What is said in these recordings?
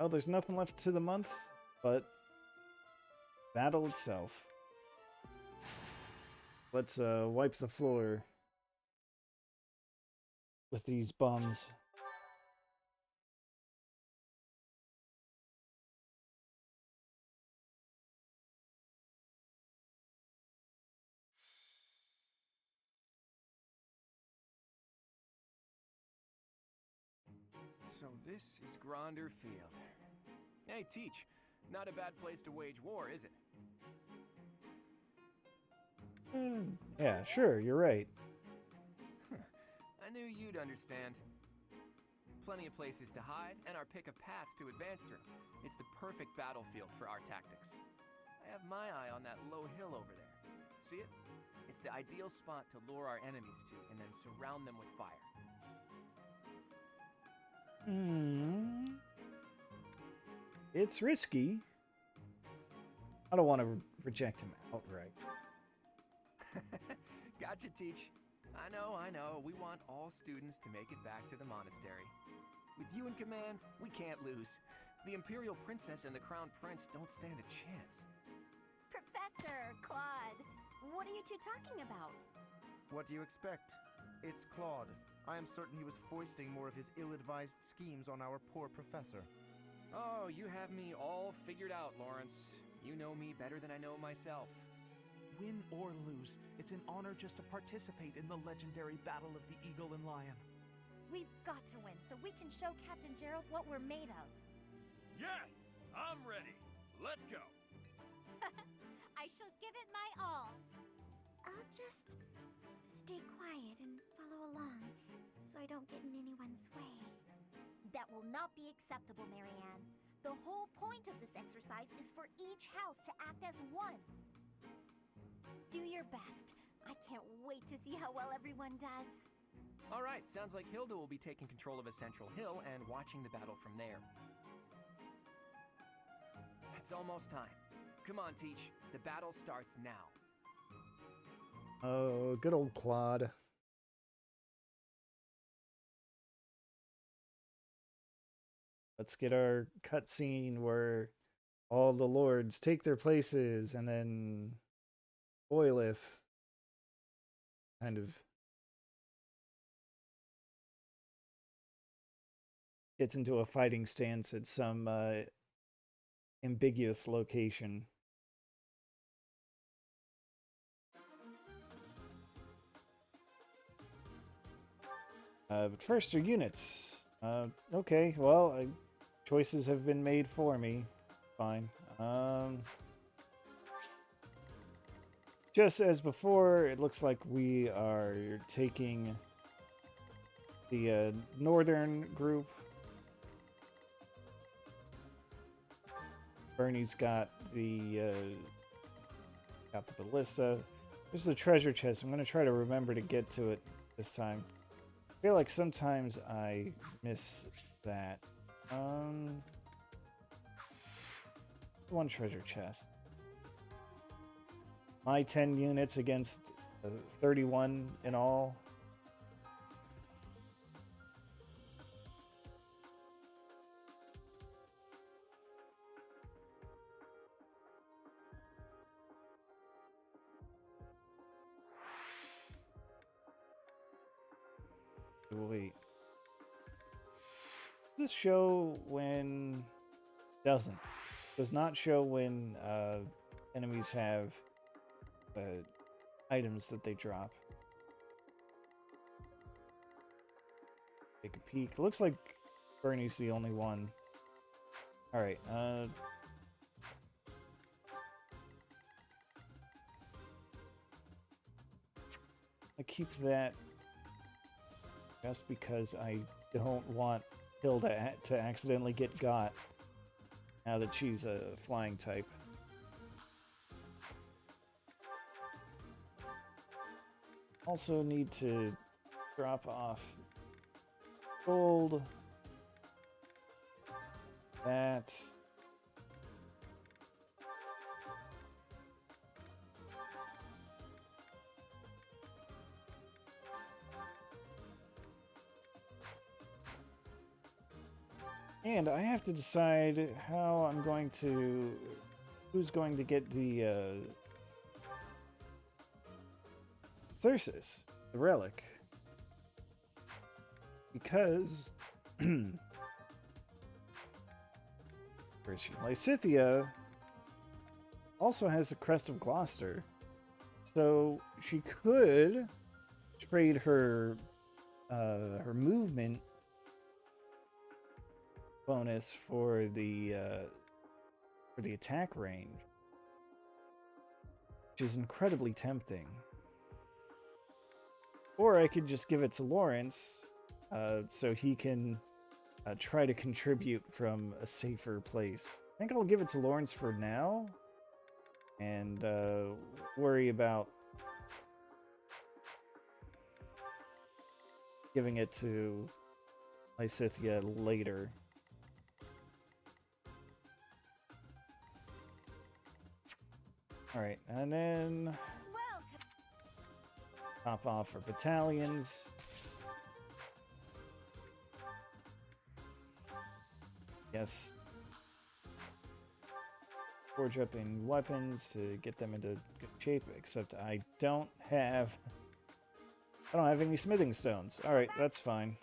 Oh, there's nothing left to the month, but battle itself. Let's wipe the floor with these bums. So this is Gronder Field. Hey, Teach. Not a bad place to wage war, is it? Yeah, sure, you're right. I knew you'd understand. Plenty of places to hide, and our pick of paths to advance through. It's the perfect battlefield for our tactics. I have my eye on that low hill over there. See it? It's the ideal spot to lure our enemies to, and then surround them with fire. It's risky. I don't want to reject him outright. Gotcha, Teach. I know. We want all students to make it back to the monastery. With you in command, we can't lose. The Imperial Princess and the Crown Prince don't stand a chance. Professor, Claude, what are you two talking about? What do you expect? It's Claude. I am certain he was foisting more of his ill-advised schemes on our poor professor. Oh, you have me all figured out, Lawrence. You know me better than I know myself. Win or lose, it's an honor just to participate in the legendary Battle of the Eagle and Lion. We've got to win so we can show Captain Gerald what we're made of. Yes, I'm ready. Let's go. I shall give it my all. I'll just stay quiet and follow along so I don't get in anyone's way. That will not be acceptable, Marianne. The whole point of this exercise is for each house to act as one. Do your best. I can't wait to see how well everyone does. All right, sounds like Hilda will be taking control of a central hill and watching the battle from there. It's almost time. Come on, Teach. The battle starts now. Oh, good old Claude. Let's get our cutscene where all the lords take their places and then Boyleth kind of gets into a fighting stance at some ambiguous location. But first are units. Okay, well, choices have been made for me. Fine. Just as before, it looks like we are taking the northern group. Bernie's got the ballista. There's the treasure chest. I'm going to try to remember to get to it this time. I feel like sometimes I miss that. One treasure chest. My 10 units against 31 in all. Wait. Does this show when... Doesn't. Does not show when enemies have items that they drop. Take a peek. Looks like Bernie's the only one. Alright, I keep that just because I don't want Hilda to accidentally get got now that she's a flying type. Also need to drop off gold. That. And I have to decide how I'm going to... Who's going to get the, Thyrsus, the relic. Because... Where is she? Lysithea also has the Crest of Gloucester. So she could trade her, her movement bonus for the attack range, which is incredibly tempting. Or I could just give it to Lawrence, so he can try to contribute from a safer place. I think I'll give it to Lawrence for now, and worry about giving it to Lysithea later. Alright, and then top off our battalions. Yes. Forge up in weapons to get them into good shape, except I don't have any smithing stones. Alright, that's fine.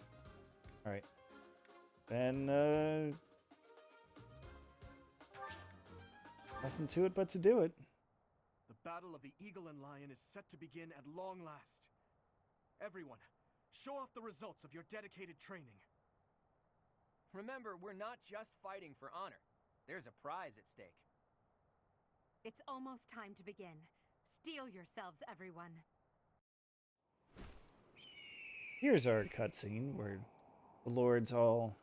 Alright. Then nothing to it but to do it. The Battle of the Eagle and Lion is set to begin at long last. Everyone, show off the results of your dedicated training. Remember, we're not just fighting for honor. There's a prize at stake. It's almost time to begin. Steel yourselves, everyone. Here's our cutscene where the lords all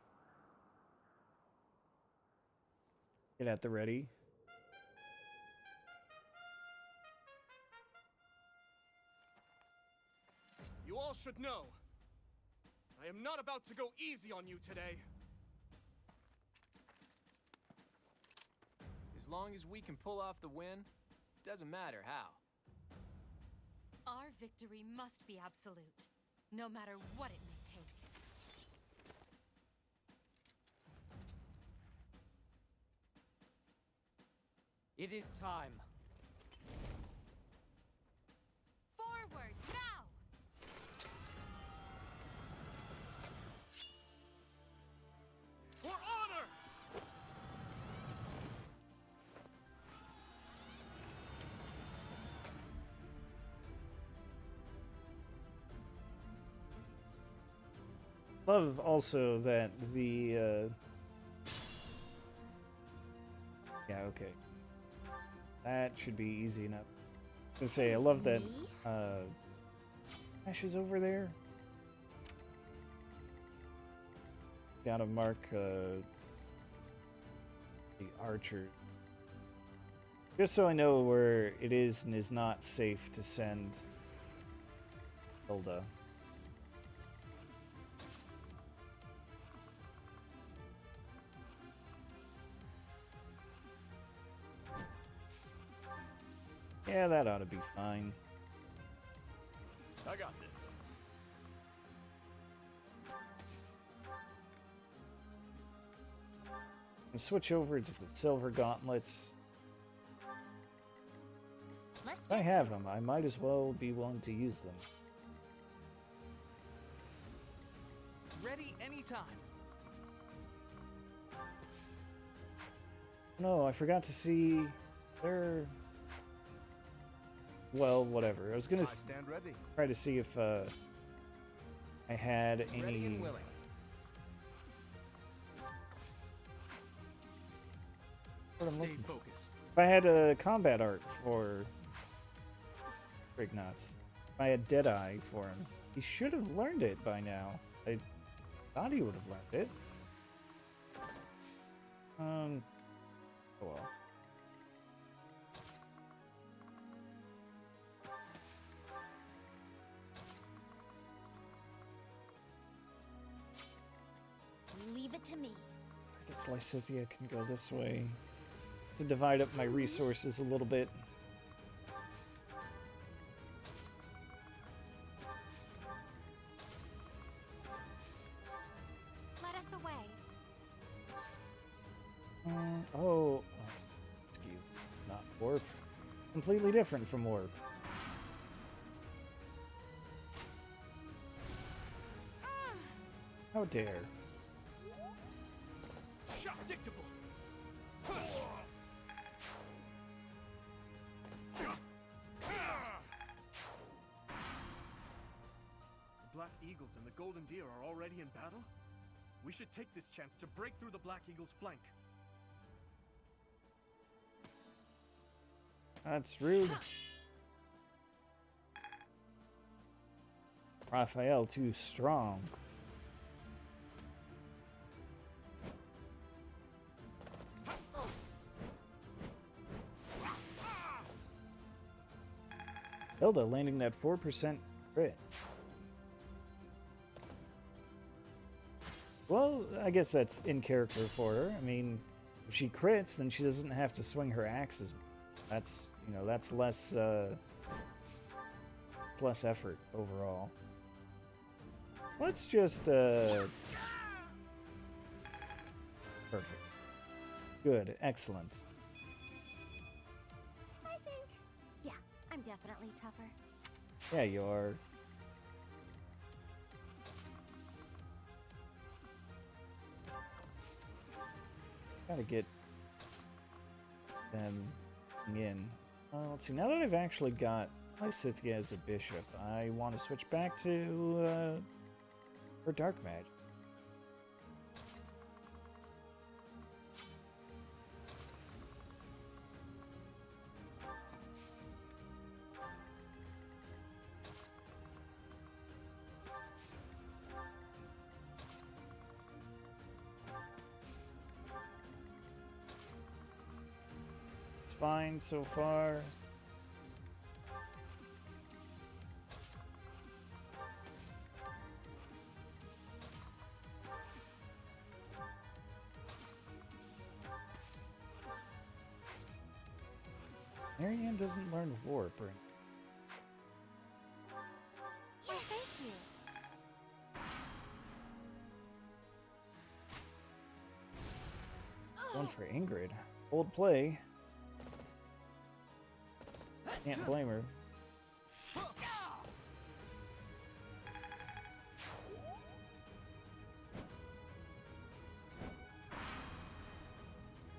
get at the ready. You all should know, I am not about to go easy on you today. As long as we can pull off the win, doesn't matter how. Our victory must be absolute, no matter what it may take. It is time. Forward, now! For honor! Love also that the yeah, okay. That should be easy enough. I was gonna say, I love that Ash is over there. Gotta mark the archer. Just so I know where it is and is not safe to send Hilda. Yeah, that ought to be fine. I got this. And switch over to the silver gauntlets. Let's If I get have to it. them, I might as well be willing to use them. Ready anytime. No, I forgot to see their... Well, whatever. I was gonna I stand ready. try to see if I had any... Ready and willing. What I'm Stay looking for. focused. If I had a combat art for Rignots, if I had Deadeye for him, he should have learned it by now. I thought he would have learned it. Oh well. Leave it to me. I guess Lysithea can go this way to divide up my resources a little bit. Let us away. Warp. Completely different from warp. How dare. Shock dictable. The Black Eagles and the Golden Deer are already in battle? We should take this chance to break through the Black Eagle's flank. That's rude. Raphael too strong. Hilda landing that 4% crit. Well, I guess that's in character for her. I mean, if she crits, then she doesn't have to swing her axes. That's, you know, that's less, it's less effort overall. Let's just, perfect. Good, excellent. I think, yeah, I'm definitely tougher. Yeah, you are. Gotta get them in. Let's see, now that I've actually got Lysithia as a bishop, I want to switch back to her dark magic. Fine so far. Marianne doesn't learn warp or Well, thank you. one for Ingrid. Old play. Can't blame her.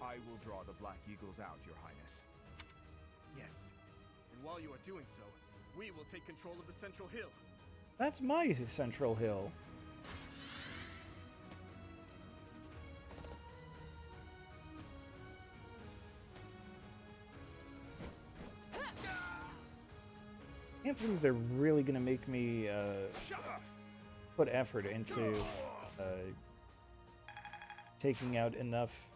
I will draw the Black Eagles out, Your Highness. Yes. And while you are doing so, we will take control of the Central Hill. That's my central hill. I can't believe they're really gonna make me put effort into taking out enough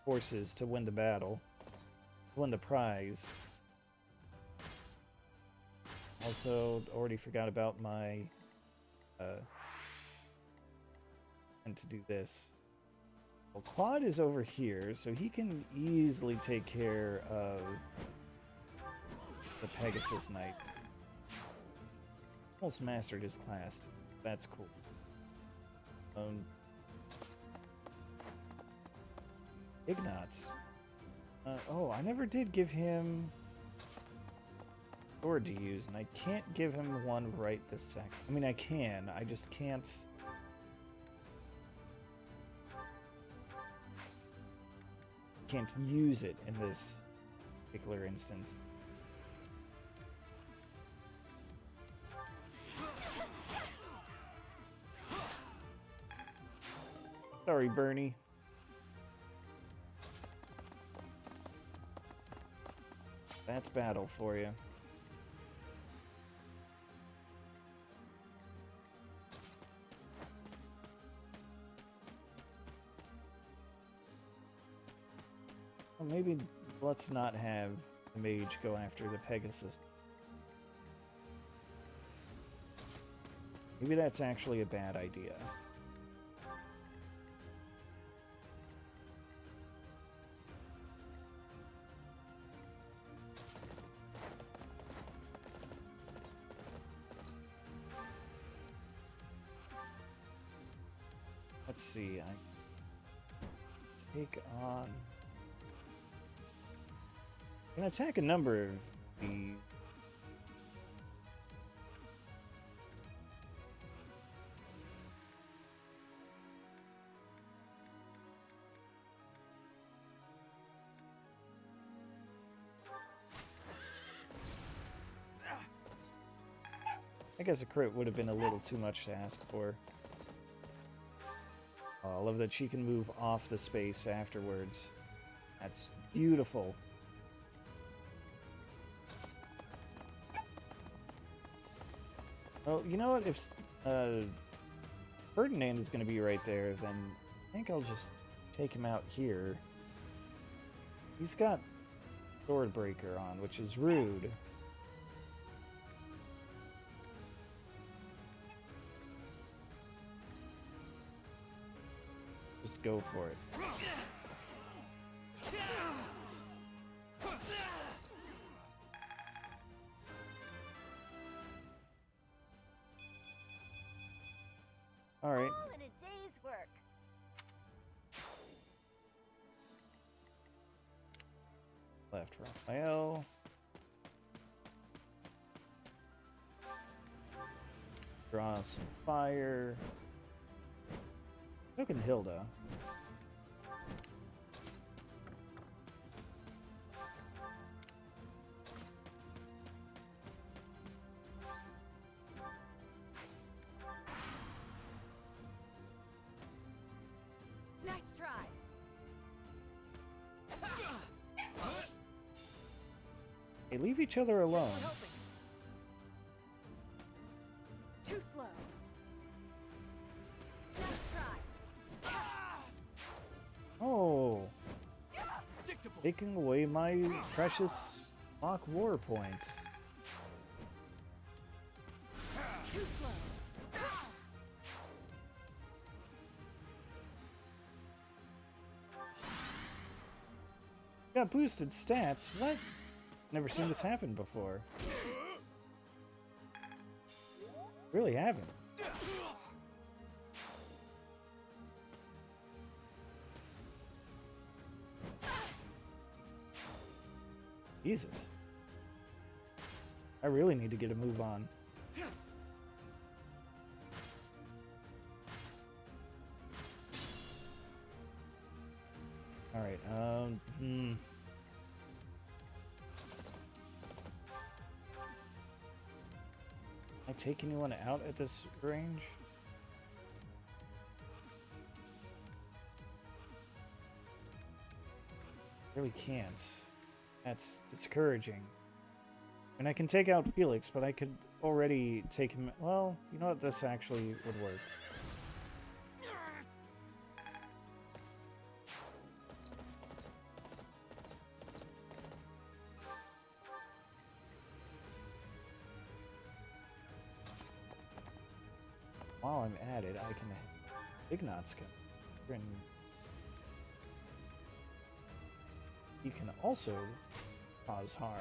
forces to win the battle, to win the prize. Also, already forgot about my and to do this. Well, Claude is over here, so he can easily take care of the Pegasus Knight. Almost mastered his class. That's cool. Ignatz. Oh, I never did give him sword to use, and I can't give him one right this second. I mean, I can. I just can't. Can't use it in this particular instance. Sorry, Bernie. That's battle for you. Well, maybe let's not have the mage go after the Pegasus. Maybe that's actually a bad idea. Let's see, I take on Can attack a number of the. I guess a crit would have been a little too much to ask for. Oh, I love that she can move off the space afterwards. That's beautiful. Well, you know what? If Ferdinand is going to be right there, then I think I'll just take him out here. He's got Swordbreaker on, which is rude. Just go for it. All right. All in a day's work. Left Raphael. Draw some fire. Token Hilda. Nice try. Hey, leave each other alone. Too slow. Nice try. Oh, Predictable. taking away my precious mock war points. Too slow. Got boosted stats? What? Never seen this happen before. Really haven't. Jesus. I really need to get a move on. Alright, I take anyone out at this range? Really can't. That's discouraging. And I can take out Felix, but I could already take him. Well, you know what? This actually would work. While I'm at it, I can Ignat's and he can also cause harm.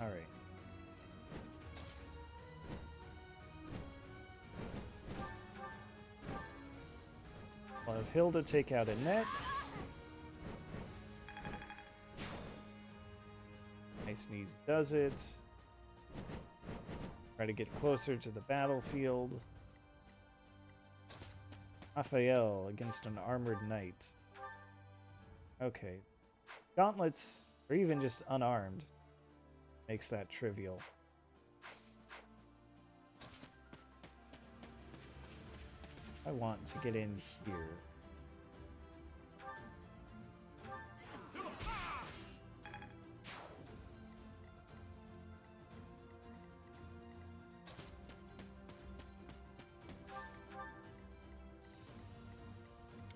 All right. I'll have Hilda take out Annette. Nice and easy does it. Try to get closer to the battlefield. Raphael against an armored knight. Okay. Gauntlets, or even just unarmed, makes that trivial. I want to get in here.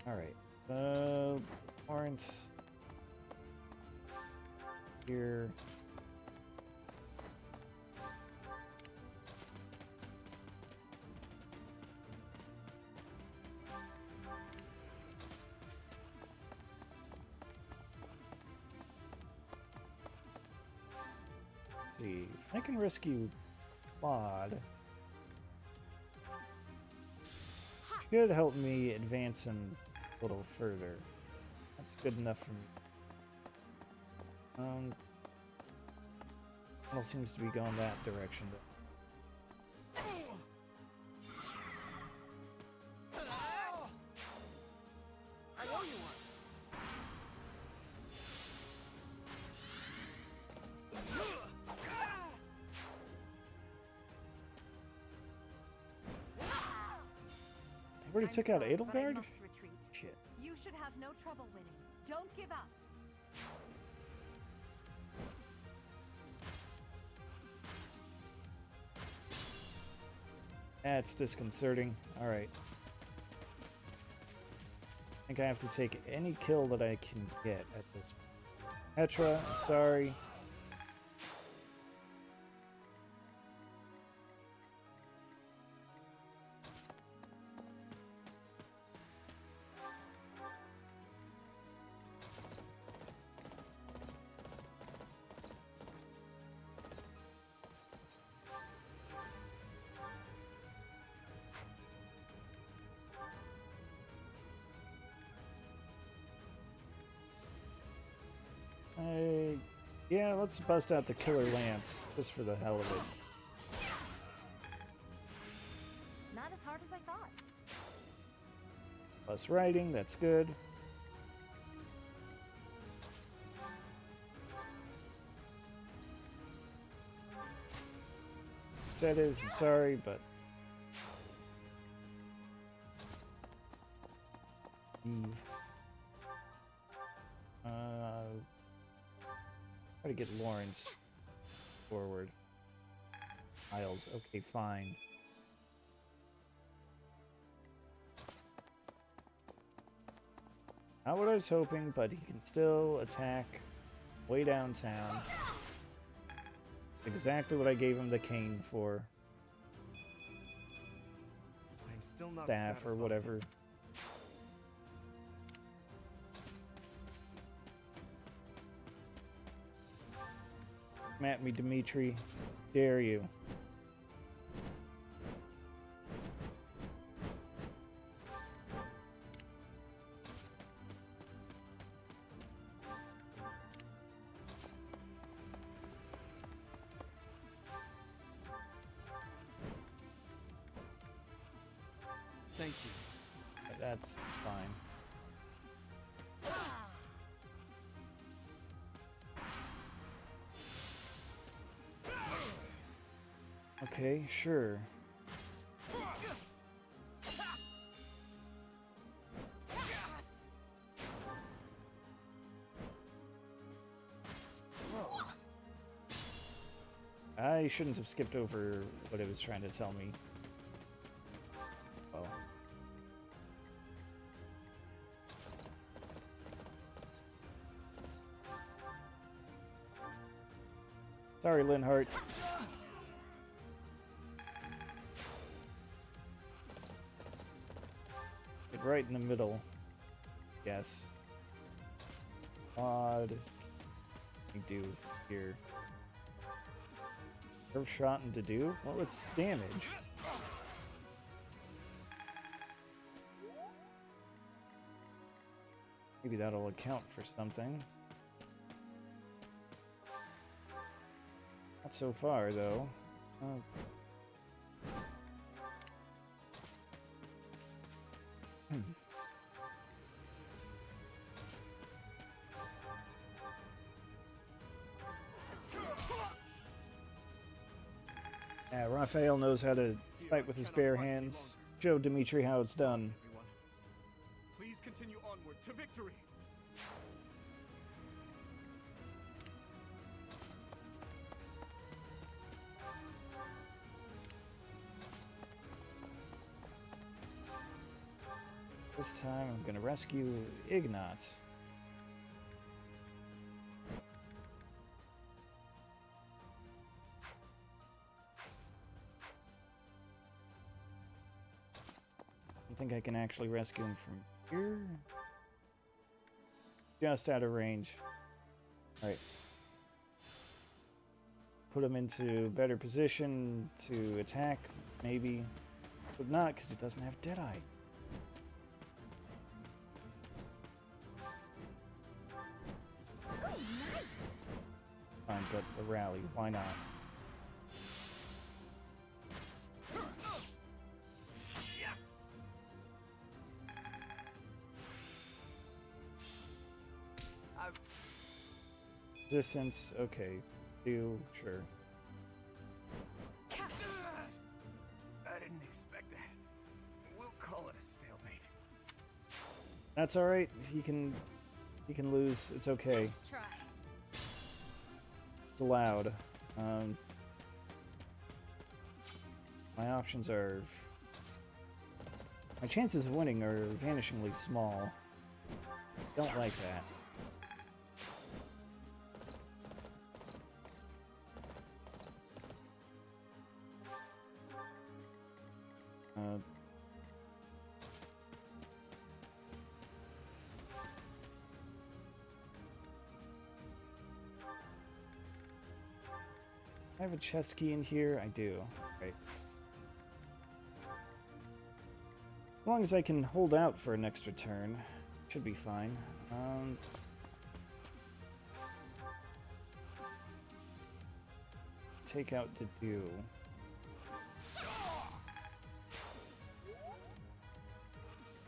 Alright. Lawrence. Here. Let's see. If I can rescue Claude, should help me advance him little further. That's good enough for me. Tunnel seems to be going that direction. I owe you one. They already took out sorry, but I Edelgard? must retreat. Shit. You should have no trouble winning. Don't give up. That's disconcerting. Alright. I think I have to take any kill that I can get at this point. Petra, I'm sorry. Yeah, let's bust out the Killer Lance, just for the hell of it. Not as hard as I thought. Plus riding, that's good. That is, I'm sorry, but... Eve. Try to get Lawrence forward. Miles, okay, fine. Not what I was hoping, but he can still attack way downtown. Exactly what I gave him the cane for. I'm still not Staff or satisfied. whatever. Come at me, Dimitri. Dare you. Thank you. That's fine. Okay, sure. I shouldn't have skipped over what it was trying to tell me. Oh. Sorry, Linhart. Get right in the middle. Yes. Odd. We do here. Curve shot and to do? Well, it's damage. Maybe that'll account for something. Not so far, though. Yeah, Raphael knows how to fight with his bare hands. Show Dimitri how it's done. Everyone. Please continue onward to victory. This time I'm gonna rescue Ignatz. I think I can actually rescue him from here. Just out of range. Alright. Put him into better position to attack, maybe. But not, because he doesn't have Deadeye. fine, but a rally, why not? Distance, okay. Do, sure. I didn't expect that. We'll call it a stalemate. That's alright, he can lose, it's okay. Nice try. It's allowed. My options are... My chances of winning are vanishingly small. Don't like that. I have a chest key in here? I do. Right. As long as I can hold out for an extra turn, should be fine. Take out to do.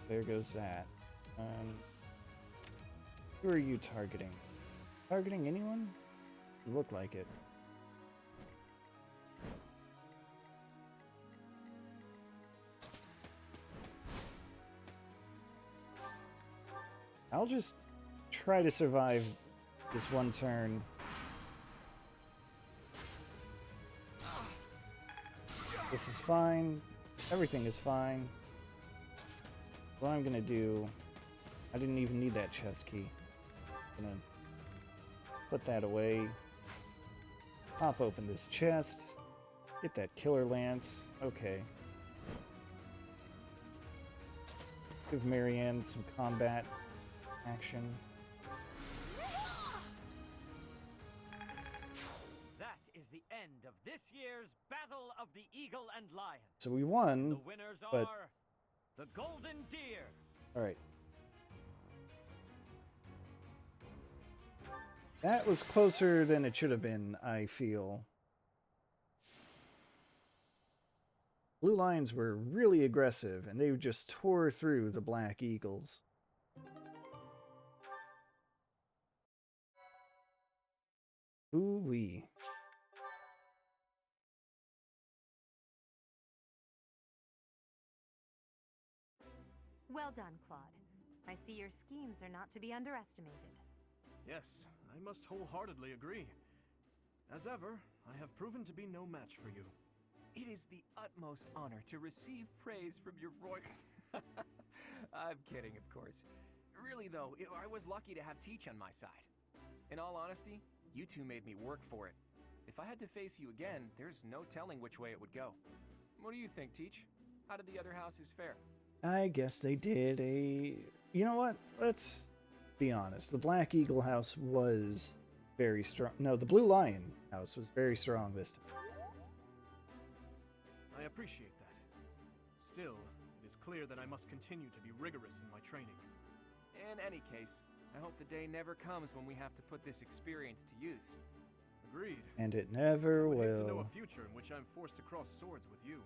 There goes that. Who are you targeting? Targeting anyone? You look like it. I'll just try to survive this one turn. This is fine. Everything is fine. What I'm gonna do... I didn't even need that chest key. I'm gonna put that away. Pop open this chest. Get that killer lance. Okay. Give Marianne some combat action. That is the end of this year's Battle of the Eagle and Lion. So we won. The winners but... are the Golden Deer. Alright. That was closer than it should have been, I feel. Blue Lions were really aggressive, and they just tore through the Black Eagles. Ooh-wee. Well done, Claude. I see your schemes are not to be underestimated. Yes, I must wholeheartedly agree. As ever, I have proven to be no match for you. It is the utmost honor to receive praise from your royal... I'm kidding, of course. Really, though, I was lucky to have Teach on my side. In all honesty, you two made me work for it. If I had to face you again, there's no telling which way it would go. What do you think, Teach? How did the other houses fare? I guess they did a... You know what? Let's be honest. The Black Eagle house was very strong. No, the Blue Lion house was very strong this time. I appreciate that. Still, it is clear that I must continue to be rigorous in my training. In any case, I hope the day never comes when we have to put this experience to use. Agreed. And it never I would hate to know will. a future in which I'm forced to cross swords with you.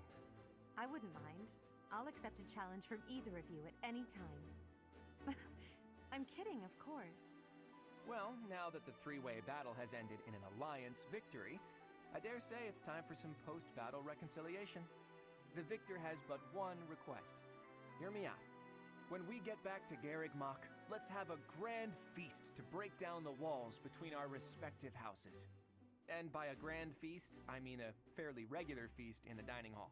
I wouldn't mind. I'll accept a challenge from either of you at any time. I'm kidding, of course. Well, now that the three-way battle has ended in an alliance victory, I dare say it's time for some post-battle reconciliation. The victor has but one request. Hear me out. When we get back to Garrigmach, let's have a grand feast to break down the walls between our respective houses. And by a grand feast, I mean a fairly regular feast in the dining hall.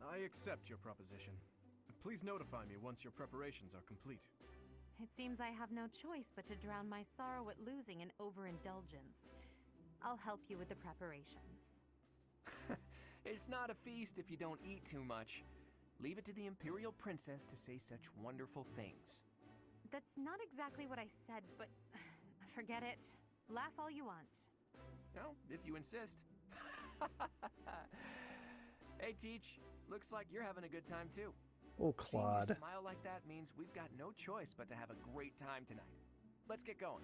I accept your proposition. Please notify me once your preparations are complete. It seems I have no choice but to drown my sorrow at losing in overindulgence. I'll help you with the preparations. It's not a feast if you don't eat too much. Leave it to the Imperial Princess to say such wonderful things. That's not exactly what I said, but forget it. Laugh all you want. Well, if you insist. Hey, Teach. Looks like you're having a good time, too. Oh, Seeing Claude. you smile like that means we've got no choice but to have a great time tonight. Let's get going.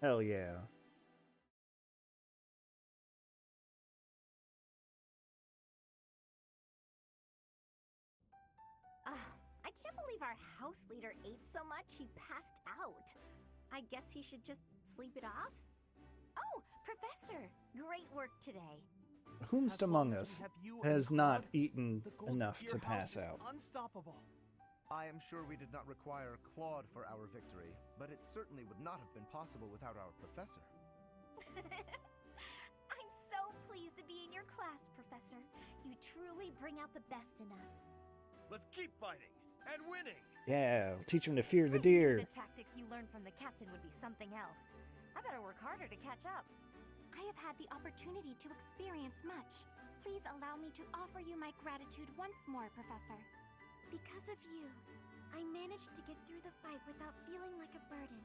Hell yeah. I can't believe our house leader ate so much he passed out. I guess he should just sleep it off? Oh, Professor! Great work today. Whomst As long among as we us have you and has not Claude, eaten the Golden enough Pier to House pass is out? unstoppable. I am sure we did not require Claude for our victory, but it certainly would not have been possible without our professor. I'm so pleased to be in your class, Professor. You truly bring out the best in us. Let's keep fighting and winning! Yeah, teach him to fear the I knew deer. the tactics you learned from the captain would be something else. I better work harder to catch up. I have had the opportunity to experience much. Please allow me to offer you my gratitude once more, Professor. Because of you, I managed to get through the fight without feeling like a burden.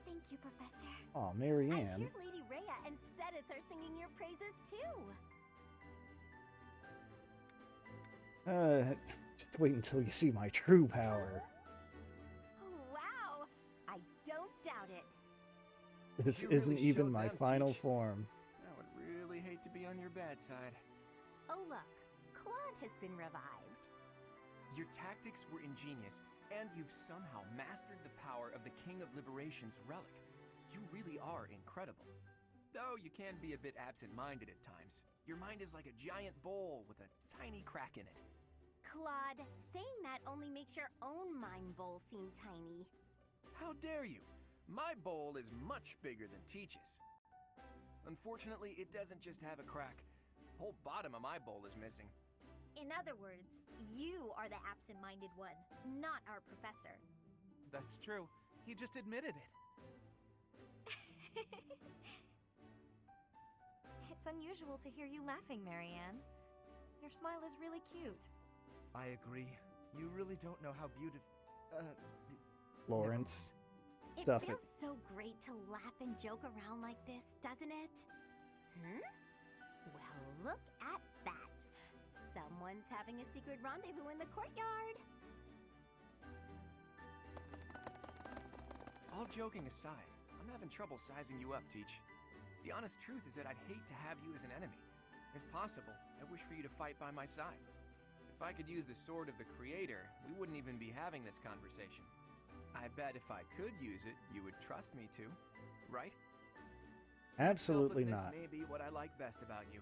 Thank you, Professor. Oh, I Marianne. hear Lady Rhea and Sedith are singing your praises too. Just wait until you see my true power. Wow! I don't doubt it. This You isn't really even showed my them, final Teach. form. I would really hate to be on your bad side. Oh look, Claude has been revived. Your tactics were ingenious, and you've somehow mastered the power of the King of Liberation's relic. You really are incredible. Though you can be a bit absent-minded at times. Your mind is like a giant bowl with a tiny crack in it. Claude, saying that only makes your own mind bowl seem tiny. How dare you? My bowl is much bigger than Teach's. Unfortunately, it doesn't just have a crack. The whole bottom of my bowl is missing. In other words, you are the absent-minded one, not our professor. That's true. He just admitted it. It's unusual to hear you laughing, Marianne. Your smile is really cute. I agree. You really don't know how beautiful. Lawrence. It Stuff it. feels so great to laugh and joke around like this, doesn't it? Well, look at that. Someone's having a secret rendezvous in the courtyard. All joking aside, I'm having trouble sizing you up, Teach. The honest truth is that I'd hate to have you as an enemy. If possible, I wish for you to fight by my side. If I could use the sword of the Creator, we wouldn't even be having this conversation. I bet if I could use it, you would trust me to, right? Absolutely Selflessness not. may be what I like best about you.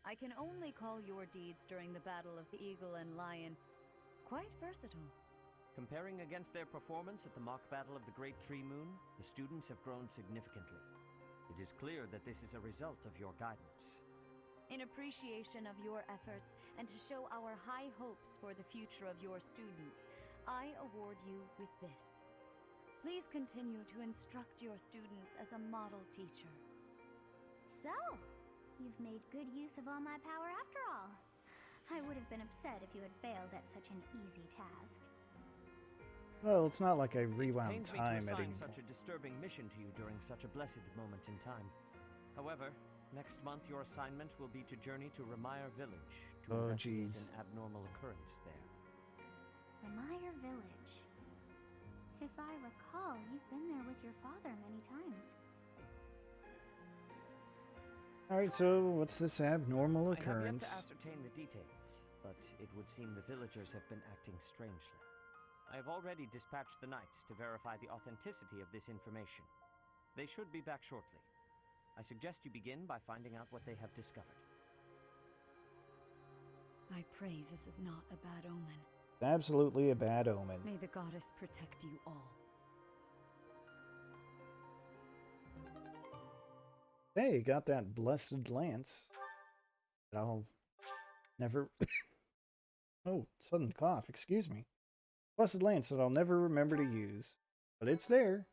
I can only call your deeds during the Battle of the Eagle and Lion quite versatile. Comparing against their performance at the mock battle of the Great Tree Moon, the students have grown significantly. It is clear that this is a result of your guidance. In appreciation of your efforts and to show our high hopes for the future of your students, I award you with this. Please continue to instruct your students as a model teacher. So, you've made good use of all my power after all. I would have been upset if you had failed at such an easy task. Well, it's not like I rewound Pains me to time assign anymore. such a disturbing mission to you during such a blessed moment in time. However, next month your assignment will be to journey to Ramire Village to Oh, investigate jeez. an abnormal occurrence there. Ramire Village. If I recall, you've been there with your father many times. Alright, so what's this abnormal I have yet occurrence? to ascertain the details, but it would seem the villagers have been acting strangely. I have already dispatched the knights to verify the authenticity of this information. They should be back shortly. I suggest you begin by finding out what they have discovered. I pray this is not a bad omen. Absolutely a bad omen. May the goddess protect you all. Hey, got that blessed lance. That I'll never... Oh, sudden cough, excuse me. Blessed lance that I'll never remember to use. But it's there.